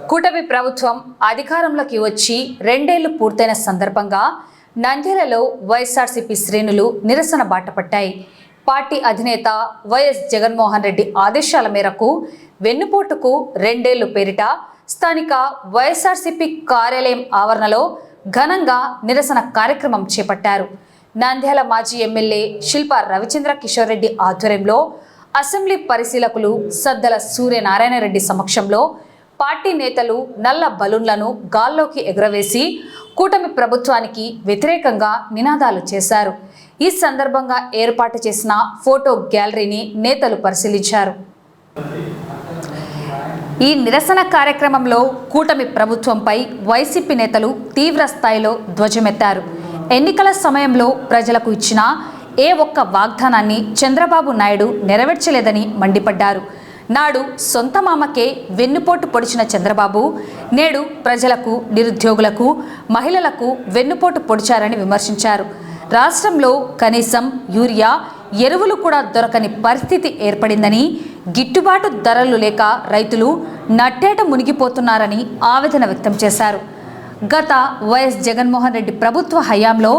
కూటమి ప్రభుత్వం అధికారంలోకి వచ్చి 2 ఏళ్లు పూర్తయిన సందర్భంగా నంద్యాలలో వైఎస్ఆర్సీపీ శ్రేణులు నిరసన బాటపట్టాయి. పార్టీ అధినేత వైఎస్ జగన్మోహన్ రెడ్డి ఆదేశాల మేరకు వెన్నుపోటుకు 2 ఏళ్లు పేరిట స్థానిక వైఎస్ఆర్సీపీ కార్యాలయం ఆవరణలో ఘనంగా నిరసన కార్యక్రమం చేపట్టారు. నంద్యాల మాజీ ఎమ్మెల్యే శిల్పా రవిచంద్ర కిషోర్ రెడ్డి ఆధ్వర్యంలో అసెంబ్లీ పరిశీలకులు సద్దల సూర్యనారాయణ రెడ్డి సమక్షంలో పార్టీ నేతలు నల్ల బలూన్లను గాల్లోకి ఎగురవేసి కూటమి ప్రభుత్వానికి వ్యతిరేకంగా నినాదాలు చేశారు. ఈ సందర్భంగా ఏర్పాటు చేసిన ఫోటో గ్యాలరీని నేతలు పరిశీలించారు. ఈ నిరసన కార్యక్రమంలో కూటమి ప్రభుత్వంపై వైసీపీ నేతలు తీవ్ర స్థాయిలో ధ్వజమెత్తారు. ఎన్నికల సమయంలో ప్రజలకు ఇచ్చిన ఏ ఒక్క వాగ్దానాన్ని చంద్రబాబు నాయుడు నెరవేర్చలేదని మండిపడ్డారు. నాడు సొంత మామకే వెన్నుపోటు పొడిచిన చంద్రబాబు నేడు ప్రజలకు, నిరుద్యోగులకు, మహిళలకు వెన్నుపోటు పొడిచారని విమర్శించారు. రాష్ట్రంలో కనీసం యూరియా, ఎరువులు కూడా దొరకని పరిస్థితి ఏర్పడిందని, గిట్టుబాటు ధరలు లేక రైతులు నట్టేట మునిగిపోతున్నారని ఆవేదన వ్యక్తం చేశారు. గత వైఎస్ జగన్మోహన్ రెడ్డి ప్రభుత్వ హయాంలో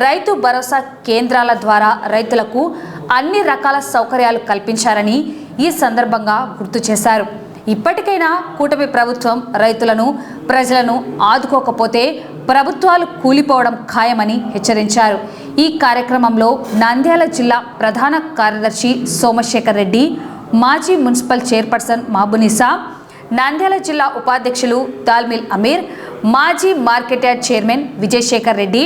రైతు భరోసా కేంద్రాల ద్వారా రైతులకు అన్ని రకాల సౌకర్యాలు కల్పించారని ఈ సందర్భంగా గుర్తు చేశారు. ఇప్పటికైనా కూటమి ప్రభుత్వం రైతులను, ప్రజలను ఆదుకోకపోతే ప్రభుత్వాలు కూలిపోవడం ఖాయమని హెచ్చరించారు. ఈ కార్యక్రమంలో నంద్యాల జిల్లా ప్రధాన కార్యదర్శి సోమశేఖర్ రెడ్డి, మాజీ మున్సిపల్ చైర్పర్సన్ మహబూనిసా, నంద్యాల జిల్లా ఉపాధ్యక్షులు దాల్మిల్ అమీర్, మాజీ market yard chairman Vijayasekhar Reddy,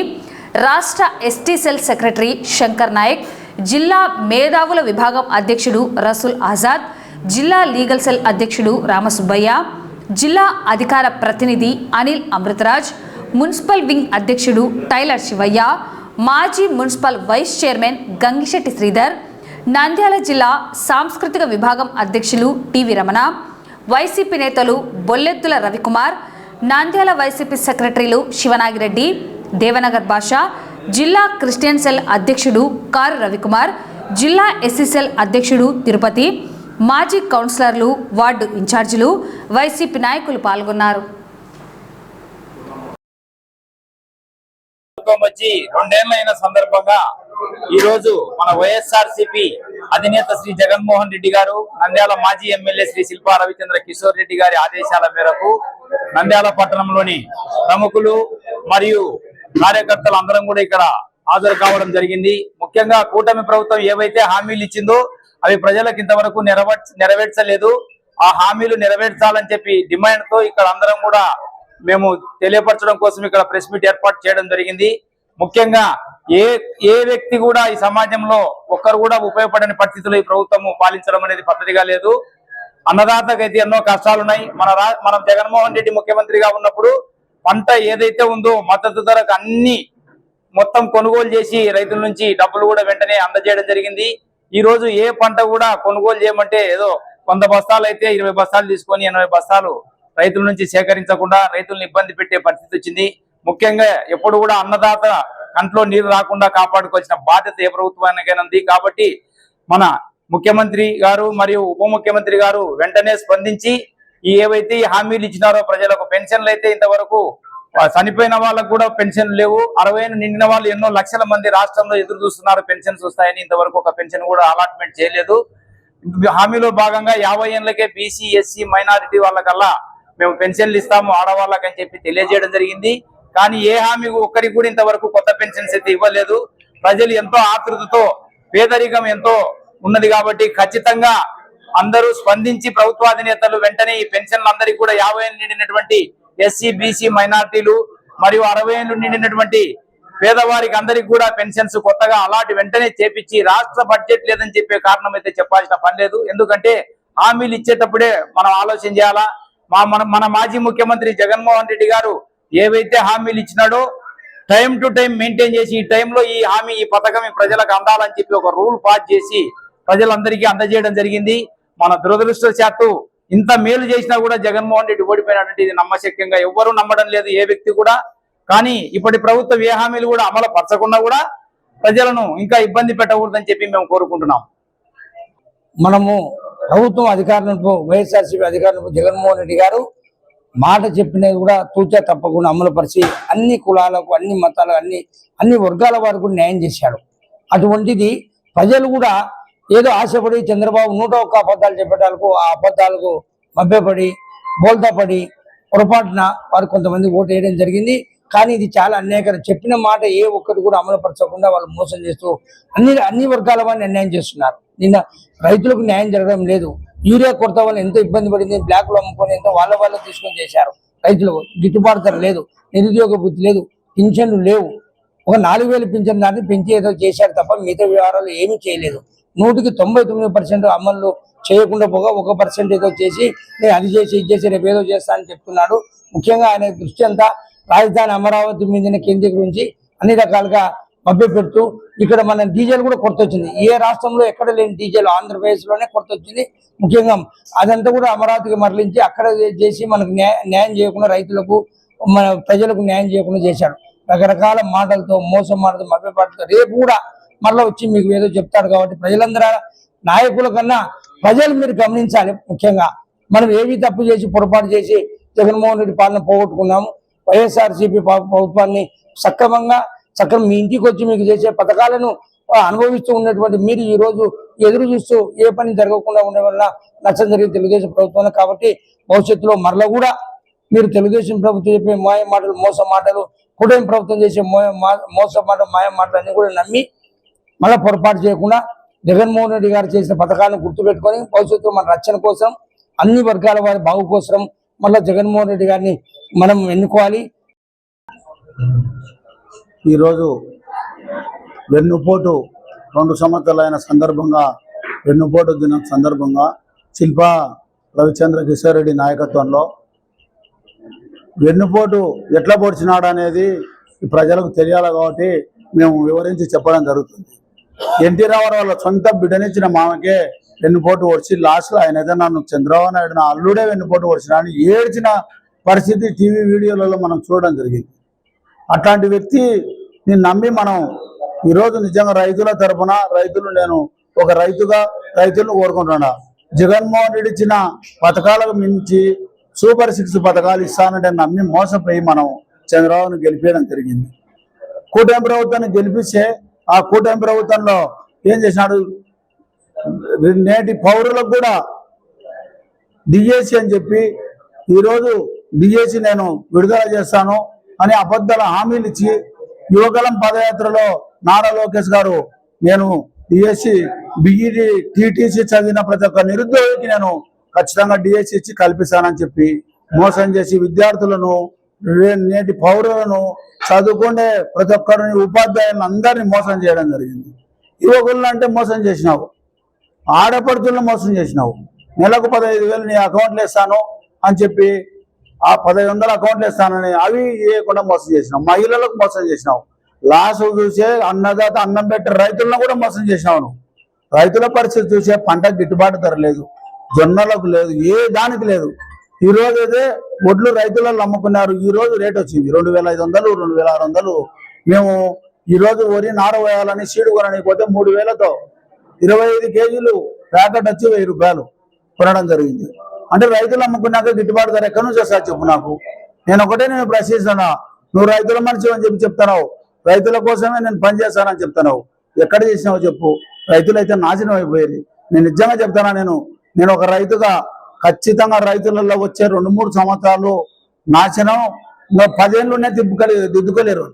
రాష్ట్ర ST cell secretary Shankar Naik, జిల్లా మేధావుల విభాగం అధ్యక్షుడు రసూల్ ఆజాద్, జిల్లా లీగల్ సెల్ అధ్యక్షుడు రామసుబ్బయ్య, జిల్లా అధికార ప్రతినిధి అనిల్ అమృతరాజ్, మున్సిపల్ వింగ్ అధ్యక్షుడు టైలర్ శివయ్య, మాజీ municipal vice chairman Gangisetti Sridhar, Nandyal జిల్లా సాంస్కృతిక విభాగం అధ్యక్షులు టివి రమణ, వైసీపీ నేతలు బొల్లెత్తుల రవికుమార్, నంద్యాల వైసీపీ సెక్రటరీలు శివనాగిరెడ్డి, దేవనగర్ భాష, జిల్లా క్రిస్టియన్ సెల్ అధ్యక్షుడు కారు రవికుమార్, జిల్లా ఎస్సీ సెల్ అధ్యక్షుడు తిరుపతి, మాజీ కౌన్సిలర్లు, వార్డు ఇన్ఛార్జీలు, వైసీపీ నాయకులు పాల్గొన్నారు. వచ్చి 2 ఏళ్లైన సందర్భంగా ఈ రోజు మన వైఎస్ఆర్సీపీ అధినేత శ్రీ జగన్మోహన్ రెడ్డి గారు, నంద్యాల మాజీ ఎమ్మెల్యే శ్రీ శిల్పా రవిచంద్ర కిషోర్ రెడ్డి గారి ఆదేశాల మేరకు నంద్యాల పట్టణంలోని ప్రముఖులు మరియు కార్యకర్తలు అందరం కూడా ఇక్కడ హాజరు కావడం జరిగింది. ముఖ్యంగా కూటమి ప్రభుత్వం ఏవైతే హామీలు ఇచ్చిందో అవి ప్రజలకు ఇంతవరకు నెరవేర్చలేదు. ఆ హామీలు నెరవేర్చాలని చెప్పి డిమాండ్ తో ఇక్కడ అందరం కూడా మేము తెలియపరచడం కోసం ఇక్కడ ప్రెస్ మీట్ ఏర్పాటు చేయడం జరిగింది. ముఖ్యంగా ఏ వ్యక్తి కూడా ఈ సమాజంలో ఒక్కరు కూడా ఉపయోగపడని పరిస్థితుల్లో ఈ ప్రభుత్వము పాలించడం అనేది పద్ధతిగా లేదు. అన్నదాతకైతే ఎన్నో కష్టాలున్నాయి. మనం జగన్మోహన్ రెడ్డి ముఖ్యమంత్రిగా ఉన్నప్పుడు పంట ఏదైతే ఉందో మద్దతు ధరకు అన్ని మొత్తం కొనుగోలు చేసి రైతుల నుంచి డబ్బులు కూడా వెంటనే అందజేయడం జరిగింది. ఈ రోజు ఏ పంట కూడా కొనుగోలు చేయమంటే ఏదో 100 బస్తాలు అయితే 20 బస్తాలు తీసుకొని 80 బస్తాలు రైతుల నుంచి సేకరించకుండా రైతులను ఇబ్బంది పెట్టే పరిస్థితి వచ్చింది. ముఖ్యంగా ఎప్పుడు కూడా అన్నదాత కంట్లో నీరు రాకుండా కాపాడుకోవాల్సిన బాధ్యత ఏ ప్రభుత్వానికైనా ఉంది. కాబట్టి మన ముఖ్యమంత్రి గారు మరియు ఉప ముఖ్యమంత్రి గారు వెంటనే స్పందించి ఏవైతే హామీలు ఇచ్చినారో ప్రజలకు పెన్షన్లు అయితే ఇంతవరకు చనిపోయిన వాళ్ళకు కూడా పెన్షన్లు లేవు. 60 నిండిన వాళ్ళు ఎన్నో లక్షల మంది రాష్ట్రంలో ఎదురు చూస్తున్నారు పెన్షన్స్ వస్తాయని. ఇంతవరకు ఒక పెన్షన్ కూడా అలాట్మెంట్ చేయలేదు. హామీలో భాగంగా 50 ఏళ్లకే బీసీ, ఎస్సీ, మైనారిటీ వాళ్ళకల్లా మేము పెన్షన్లు ఇస్తాము ఆడవాళ్ళకని చెప్పి తెలియజేయడం జరిగింది. కానీ ఏ హామీ ఒక్కరికి కూడా ఇంతవరకు కొత్త పెన్షన్స్ అయితే ఇవ్వలేదు. ప్రజలు ఎంతో ఆతృతతో, పేదరికం ఎంతో ఉన్నది కాబట్టి ఖచ్చితంగా అందరూ స్పందించి ప్రభుత్వాధినేతలు వెంటనే ఈ పెన్షన్లు అందరికీ కూడా 50 ఏళ్ళు నిండినటువంటి ఎస్సీ, బీసీ, మైనారిటీలు మరియు 60 ఏళ్ళు నిండినటువంటి పేదవారికి అందరికి కూడా పెన్షన్స్ కొత్తగా అలాంటి వెంటనే చేపించి రాష్ట్ర బడ్జెట్ లేదని చెప్పే కారణం అయితే చెప్పాల్సిన పని లేదు. ఎందుకంటే హామీలు ఇచ్చేటప్పుడే మనం ఆలోచన చేయాలా. మన మాజీ ముఖ్యమంత్రి జగన్మోహన్ రెడ్డి గారు ఏవైతే హామీలు ఇచ్చినాడో టైం టు టైం మెయింటైన్ చేసి ఈ టైంలో ఈ హామీ, ఈ పథకం ప్రజలకు అందాలని చెప్పి ఒక రూల్ పాస్ చేసి ప్రజలందరికీ అందజేయడం జరిగింది. మన దురదృష్టవశాత్తు ఇంత మేలు చేసినా కూడా జగన్మోహన్ రెడ్డి ఓడిపోయినటువంటి ఇది నమ్మశక్యంగా ఎవ్వరూ నమ్మడం లేదు, ఏ వ్యక్తి కూడా. కానీ ఇప్పటి ప్రభుత్వం ఏ హామీలు కూడా అమలు పరచకుండా కూడా ప్రజలను ఇంకా ఇబ్బంది పెట్టకూడదని చెప్పి మేము కోరుకుంటున్నాం. మనము ప్రభుత్వం అధికారంలో వైఎస్ఆర్సీపీ అధికారంలో జగన్మోహన్ రెడ్డి గారు మాట చెప్పినది కూడా తూచా తప్పకుండా అమలుపరిచి అన్ని కులాలకు, అన్ని మతాలకు, అన్ని వర్గాల వారికి న్యాయం చేశాడు. అటువంటిది ప్రజలు కూడా ఏదో ఆశపడి చంద్రబాబు 101 అబద్ధాలు చెప్పేటాలకు ఆ అబద్ధాలకు మభ్యపడి బోల్తాపడి పొరపాటున వారు కొంతమంది ఓటు వేయడం జరిగింది. కానీ ఇది చాలా అన్యాయకరం. చెప్పిన మాట ఏ ఒక్కటి కూడా అమలుపరచకుండా వాళ్ళు మోసం చేస్తూ అన్ని వర్గాల వారిని అన్యాయం చేస్తున్నారు. నిన్న రైతులకు న్యాయం జరగడం లేదు. యూరియా కొరత వల్ల ఎంతో ఇబ్బంది పడింది. బ్లాక్లో అమ్ముకొని ఎంతో వాళ్ళ తీసుకొని చేశారు. రైతులకు గిట్టుబాటు ధర లేదు, నిరుద్యోగ వృత్తి లేదు, పింఛన్లు లేవు. ఒక 4,000 పింఛన్ దాన్ని పెంచి ఏదో చేశారు తప్ప మిగతా వ్యవహారాలు ఏమీ చేయలేదు. 99% అమలు చేయకుండా పోగా 1% ఏదో చేసి నేను అది చేసి ఇది చేసి రేపు ఏదో చేస్తా అని చెప్తున్నాడు. ముఖ్యంగా ఆయన దృష్టి అంతా రాజధాని అమరావతి మీదనే కేంద్రీకరించి అన్ని రకాలుగా మభ్యపెడుతూ ఇక్కడ మన డీజిల్ కూడా కొరత వచ్చింది. ఏ రాష్ట్రంలో ఎక్కడ లేని డీజిల్ ఆంధ్రప్రదేశ్లోనే కొరత వచ్చింది. ముఖ్యంగా అదంతా కూడా అమరావతికి మరలించి అక్కడ చేసి మనకు న్యాయం చేయకుండా రైతులకు మన ప్రజలకు న్యాయం చేయకుండా చేశాడు. రకరకాల మాటలతో మోసం మాటలతో మభ్యపాటలతో రేపు కూడా మరలా వచ్చి మీకు ఏదో చెప్తాడు. కాబట్టి ప్రజలందరూ నాయకుల కన్నా ప్రజలు మీరు గమనించాలి. ముఖ్యంగా మనం ఏవి తప్పు చేసి పొరపాటు చేసి జగన్మోహన్ రెడ్డి పాలన పోగొట్టుకున్నాము. వైఎస్ఆర్సీపీ ప్రభుత్వాన్ని సక్రమంగా మీ ఇంటికి వచ్చి మీకు చేసే పథకాలను అనుభవిస్తూ ఉన్నటువంటి మీరు ఈ రోజు ఎదురు చూస్తూ ఏ పని జరగకుండా ఉండే వల్ల నష్టం జరిగే తెలుగుదేశం ప్రభుత్వం. కాబట్టి భవిష్యత్తులో మరలా కూడా మీరు తెలుగుదేశం ప్రభుత్వం చెప్పే మాయ మాటలు, మోస మాటలు, కూటమి ప్రభుత్వం చేసే మోస మాటలు, మాయ మాటలు అన్ని కూడా నమ్మి మళ్ళీ పొరపాటు చేయకుండా జగన్మోహన్ రెడ్డి గారు చేసిన పథకాలను గుర్తుపెట్టుకొని భవిష్యత్తులో మన రక్షణ కోసం అన్ని వర్గాల వారి బాగు కోసం మళ్ళీ జగన్మోహన్ రెడ్డి గారిని మనం ఎన్నుకోవాలి. ఈరోజు వెన్నుపోటు 2 సంవత్సరాలైన సందర్భంగా వెన్నుపోటు దినం సందర్భంగా శిల్పా రవిచంద్ర కిషోర్ రెడ్డి నాయకత్వంలో వెన్నుపోటు ఎట్లా పొడిచినాడు అనేది ప్రజలకు తెలియాలి. కాబట్టి మేము వివరించి చెప్పడం జరుగుతుంది. ఎన్టీ రామారావు వాళ్ళ సొంత బిడ్డనిచ్చిన మామకే వెన్నుపోటు ఓడిచి లాస్ట్లో ఆయన ఏదైనా నన్ను చంద్రబాబు నాయుడు నా అల్లుడే వెన్నుపోటు ఓడిచిన అని ఏడ్చిన పరిస్థితి టీవీ వీడియోలలో మనం చూడడం జరిగింది. అట్లాంటి వ్యక్తి నేను నమ్మి మనం ఈరోజు నిజంగా రైతుల తరఫున నేను ఒక రైతుగా రైతులను కోరుకుంటున్నా. జగన్మోహన్ రెడ్డి ఇచ్చిన పథకాలకు మించి సూపర్ 6 పథకాలు ఇస్తానంటే నమ్మి మోసపోయి మనం చంద్రబాబును గెలిపేయడం జరిగింది. కూటమి ప్రభుత్వాన్ని గెలిపిస్తే ఆ కూటమి ప్రభుత్వంలో ఏం చేసినాడు, నేటి పౌరులకు కూడా డిఎస్సి అని చెప్పి ఈరోజు డిఎస్సి నేను విడుదల చేస్తాను అని అబద్ధాల హామీలు ఇచ్చి యువగలం పదయాత్రలో నారా లోకేష్ గారు నేను డిఎస్సి బిఈడి టీటీసీ చదివిన ప్రతి ఒక్క నిరుద్యోగికి నేను ఖచ్చితంగా డిఎస్సి ఇచ్చి కల్పిస్తానని చెప్పి మోసం చేసి విద్యార్థులను నేటి పౌరులను చదువుకునే ప్రతి ఒక్కరిని ఉపాధ్యాయులను అందరినీ మోసం చేయడం జరిగింది. యువకులను అంటే మోసం చేసినావు, ఆడపడుతులను మోసం చేసినావు. నెలకు 15,000 నీ అకౌంట్లు వేస్తాను అని చెప్పి ఆ 1,500 అకౌంట్లు వేస్తానని అవి వేయకుండా మోసం చేసినావు. మహిళలకు మోసం చేసినావు. లాస్ చూసే అన్నదాత అన్నం పెట్టే రైతులను కూడా మోసం చేసినావు. నువ్వు రైతుల పరిస్థితి చూసే పంటకు గిట్టుబాటు ధర లేదు, జొన్నలకు లేదు, ఏ దానికి లేదు. ఈ రోజు అయితే ఒడ్లు రైతులలో అమ్ముకున్నారు. ఈ రోజు రేట్ వచ్చింది 2,500, 2,600. మేము ఈ రోజు వరి నార వేయాలని సీడు కొనడానికి పోతే 3,000తో 25 కేజీలు ప్యాకెట్ వచ్చి 1,000 రూపాయలు కొనడం జరిగింది. అంటే రైతులు అమ్ముకున్నాక గిట్టుబాటు ధర ఎక్కడి నుంచి వస్తా చెప్పు నాకు. నేను ప్రశ్నిస్తున్నా, నువ్వు రైతుల మనిషి అని చెప్పి చెప్తున్నావు, రైతుల కోసమే నేను పనిచేస్తానని చెప్తున్నావు. ఎక్కడ చేసినావు చెప్పు. రైతులు అయితే నాశనం అయిపోయేది. నేను నిజంగా చెప్తానా, నేను ఒక రైతుగా ఖచ్చితంగా రైతులలో వచ్చే 2-3 సంవత్సరాలు నాశనం 10 ఏళ్ళునే దిద్దుకోలేరు.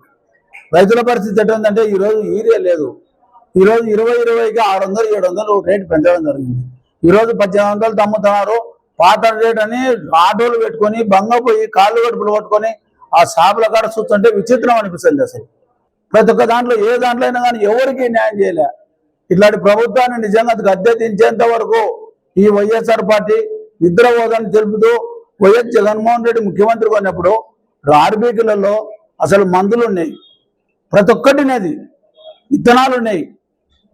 రైతుల పరిస్థితి ఎట్లా ఉందంటే ఈరోజు యూరియా లేదు. ఈరోజు 2020కి 600-700 రేటు పెంచడం జరిగింది. ఈరోజు 1800 అమ్ముతున్నారు. పాత రేట్ అని ఆటోలు పెట్టుకొని బంగపోయి కాళ్ళు కడుపులు పట్టుకొని ఆ షాపుల కాడ చూస్తుంటే విచిత్రం అనిపిస్తుంది. అసలు ప్రతి ఒక్క దాంట్లో ఏ దాంట్లో అయినా కానీ ఎవరికి న్యాయం చేయలే. ఇట్లాంటి ప్రభుత్వాన్ని నిజంగా గద్దె దించేంత వరకు ఈ వైఎస్ఆర్ పార్టీ నిద్రపోదని తెలుపుతూ వైఎస్ జగన్మోహన్ రెడ్డి ముఖ్యమంత్రి కొన్నప్పుడు ఆర్బీకీలలో అసలు మందులు ఉన్నాయి, ప్రతి ఒక్కటినేది విత్తనాలు ఉన్నాయి.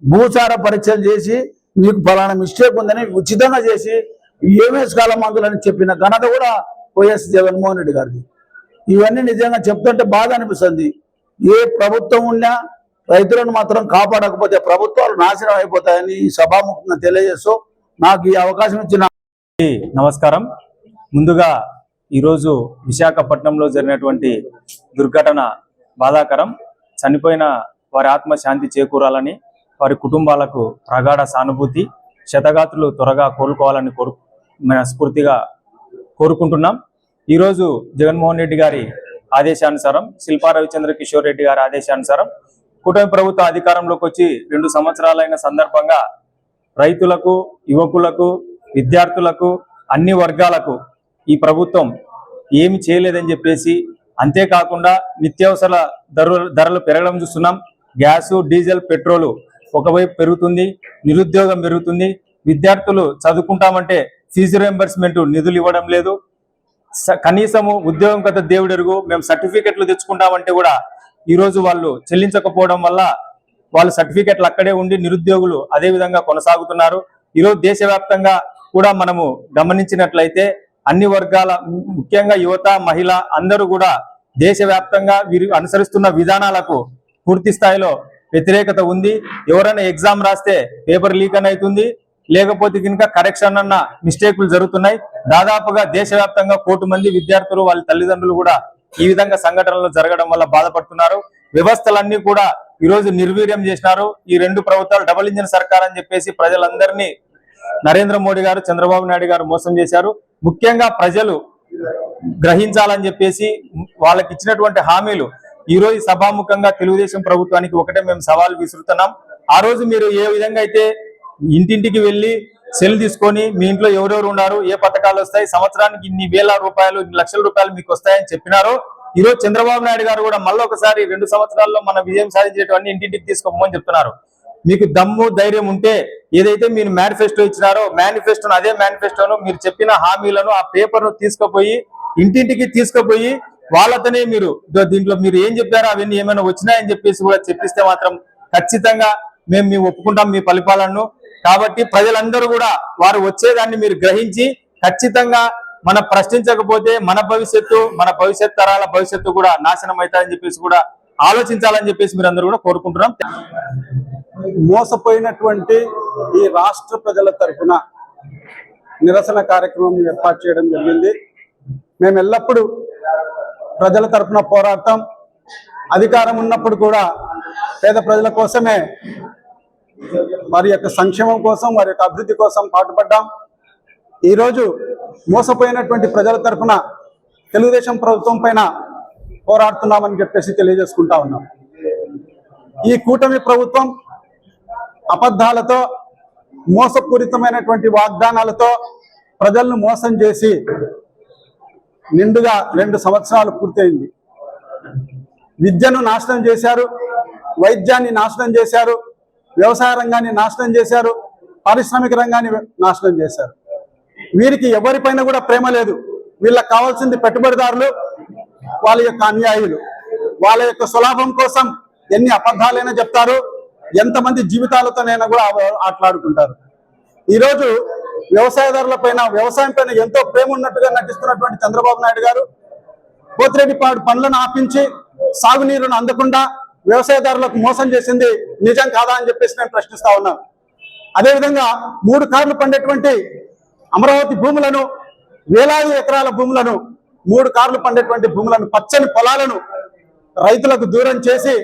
భూసార పరీక్షలు చేసి నీకు ఫలానా మిస్టేక్ ఉందని ఉచితంగా చేసి ఏమేస్ కాల మందులని చెప్పిన ఘనత కూడా వైఎస్ జగన్మోహన్ రెడ్డి గారిది. ఇవన్నీ నిజంగా చెప్తుంటే బాధ అనిపిస్తుంది. ఏ ప్రభుత్వం ఉన్నా రైతులను మాత్రం కాపాడకపోతే ప్రభుత్వాలు నాశనం అయిపోతాయని సభాముఖంగా తెలియజేస్తూ నాకు ఈ అవకాశం ఇచ్చిన నమస్కారం. ముందుగా ఈరోజు విశాఖపట్నంలో జరిగినటువంటి దుర్ఘటన బాధాకరం. చనిపోయిన వారి ఆత్మ శాంతి చేకూరాలని, వారి కుటుంబాలకు ప్రగాఢ సానుభూతి, క్షతగాత్రులు త్వరగా కోలుకోవాలని స్ఫూర్తిగా కోరుకుంటున్నాం. ఈరోజు జగన్మోహన్ రెడ్డి గారి ఆదేశానుసారం, శిల్పా రవిచంద్ర కిషోర్ రెడ్డి గారి ఆదేశానుసారం కూటమి ప్రభుత్వం అధికారంలోకి వచ్చి 2 సంవత్సరాలైన సందర్భంగా రైతులకు, యువకులకు, విద్యార్థులకు, అన్ని వర్గాలకు ఈ ప్రభుత్వం ఏమి చేయలేదని చెప్పేసి, అంతేకాకుండా నిత్యావసర ధరలు పెరగడం చూస్తున్నాం. గ్యాసు, డీజిల్, పెట్రోలు ఒకవైపు పెరుగుతుంది, నిరుద్యోగం పెరుగుతుంది. విద్యార్థులు చదువుకుంటామంటే ఫీజు రియంబర్స్మెంట్ నిధులు ఇవ్వడం లేదు. కనీసము ఉద్యోగం కథ దేవుడెరుగు, మేము సర్టిఫికెట్లు తెచ్చుకుంటామంటే కూడా ఈరోజు వాళ్ళు చెల్లించకపోవడం వల్ల వాళ్ళు సర్టిఫికెట్లు అక్కడే ఉండి నిరుద్యోగులు అదే విధంగా కొనసాగుతున్నారు. ఈరోజు దేశవ్యాప్తంగా కూడా మనము గమనించినట్లయితే అన్ని వర్గాల, ముఖ్యంగా యువత, మహిళ అందరూ కూడా దేశవ్యాప్తంగా వీరు అనుసరిస్తున్న విధానాలకు పూర్తి స్థాయిలో వ్యతిరేకత ఉంది. ఎవరైనా ఎగ్జామ్ రాస్తే పేపర్ లీక్ అని అవుతుంది, లేకపోతే కనుక కరెక్షన్ అన్న మిస్టేకులు జరుగుతున్నాయి. దాదాపుగా దేశవ్యాప్తంగా 1 కోటి మంది విద్యార్థులు, వాళ్ళ తల్లిదండ్రులు కూడా ఈ విధంగా సంఘటనలు జరగడం వల్ల బాధపడుతున్నారు. వ్యవస్థలన్నీ కూడా ఈరోజు నిర్వీర్యం చేసినారు. ఈ 2 ప్రభుత్వాలు డబుల్ ఇంజిన్ సర్కార్ అని చెప్పేసి ప్రజలందరినీ నరేంద్ర మోడీ గారు, చంద్రబాబు నాయుడు గారు మోసం చేశారు. ముఖ్యంగా ప్రజలు గ్రహించాలని చెప్పేసి వాళ్ళకి ఇచ్చినటువంటి హామీలు ఈరోజు సభాముఖంగా తెలుగుదేశం ప్రభుత్వానికి ఒకటే మేము సవాల్ విసురుతున్నాం. ఆ రోజు మీరు ఏ విధంగా అయితే ఇంటింటికి వెళ్ళి సెల్ తీసుకొని మీ ఇంట్లో ఎవరెవరు ఉన్నారు, ఏ పథకాలు వస్తాయి, సంవత్సరానికి ఇన్ని వేల రూపాయలు, ఇన్ని లక్షల రూపాయలు మీకు వస్తాయని చెప్పినారో, ఈరోజు చంద్రబాబు నాయుడు గారు కూడా మళ్ళీ ఒకసారి 2 సంవత్సరాల్లో మన విజయం సాధించేటువంటి ఇంటింటికి తీసుకోమని చెప్తున్నారు. మీకు దమ్ము, ధైర్యం ఉంటే ఏదైతే మీరు మేనిఫెస్టో ఇచ్చినారో మేనిఫెస్టోను, అదే మేనిఫెస్టోను, మీరు చెప్పిన హామీలను, ఆ పేపర్ను తీసుకుపోయి ఇంటింటికి తీసుకుపోయి వాళ్ళతోనే మీరు దీంట్లో మీరు ఏం చెప్పారో అవన్నీ ఏమైనా వచ్చినాయని చెప్పేసి కూడా చెప్పిస్తే మాత్రం ఖచ్చితంగా మేము ఒప్పుకుంటాం మీ పరిపాలనను. కాబట్టి ప్రజలందరూ కూడా వారు వచ్చేదాన్ని మీరు గ్రహించి ఖచ్చితంగా మనం ప్రశ్నించకపోతే మన భవిష్యత్ తరాల భవిష్యత్తు కూడా నాశనం అవుతాయని చెప్పేసి కూడా ఆలోచించాలని చెప్పేసి మీరు అందరూ కూడా కోరుకుంటున్నాం. మోసపోయినటువంటి ఈ రాష్ట్ర ప్రజల తరఫున నిరసన కార్యక్రమం ఏర్పాటు చేయడం జరిగింది. మేము ఎల్లప్పుడూ ప్రజల తరఫున పోరాడతాం. అధికారం ఉన్నప్పుడు కూడా పేద ప్రజల కోసమే, వారి యొక్క సంక్షేమం కోసం, వారి యొక్క అభివృద్ధి కోసం పాటుపడ్డాం. ఈరోజు మోసపోయినటువంటి ప్రజల తరఫున తెలుగుదేశం ప్రభుత్వం పైన పోరాడుతున్నామని చెప్పేసి తెలియజేసుకుంటా ఉన్నాం. ఈ కూటమి ప్రభుత్వం అబద్ధాలతో, మోసపూరితమైనటువంటి వాగ్దానాలతో ప్రజలను మోసం చేసి నిండుగా 2 సంవత్సరాలు పూర్తయింది. విద్యను నాశనం చేశారు, వైద్యాన్ని నాశనం చేశారు, వ్యవసాయ రంగాన్ని నాశనం చేశారు, పారిశ్రామిక రంగాన్ని నాశనం చేశారు. వీరికి ఎవరిపైన కూడా ప్రేమ లేదు. వీళ్ళకి కావాల్సింది పెట్టుబడిదారులు, వాళ్ళ యొక్క అనుయాయులు. వాళ్ళ యొక్క సులాభం కోసం ఎన్ని అబద్ధాలైనా చెప్తారు, ఎంతమంది జీవితాలతోనైనా కూడా ఆటలాడుకుంటారు. ఈరోజు వ్యవసాయదారుల పైన, వ్యవసాయం పైన ఎంతో ప్రేమ ఉన్నట్టుగా నటిస్తున్నటువంటి చంద్రబాబు నాయుడు గారు పోతిరెడ్డిపాడు పనులను ఆపించి సాగునీరును అందకుండా వ్యవసాయదారులకు మోసం చేసింది నిజం కాదా అని చెప్పేసి నేను ప్రశ్నిస్తా ఉన్నాను. అదేవిధంగా 3 కార్లు పండేటువంటి అమరావతి భూములను, వేలాది ఎకరాల భూములను, 3 కార్లు పండేటువంటి భూములను, పచ్చని పొలాలను రైతులకు దూరం చేసి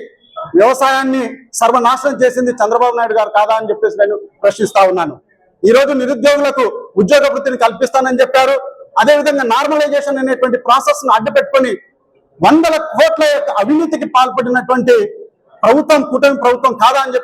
వ్యవసాయాన్ని సర్వనాశనం చేసింది చంద్రబాబు నాయుడు గారు కాదా అని చెప్పేసి నేను ప్రశ్నిస్తా ఉన్నాను. ఈరోజు నిరుద్యోగులకు ఉద్యోగ వృత్తిని కల్పిస్తానని చెప్పారు. అదేవిధంగా నార్మలైజేషన్ అనేటువంటి ప్రాసెస్ ను అడ్డుపెట్టుకొని 100 కోట్ల అవినీతికి పాల్పడినటువంటి ప్రభుత్వం కూటమి ప్రభుత్వం కాదా అని చెప్పి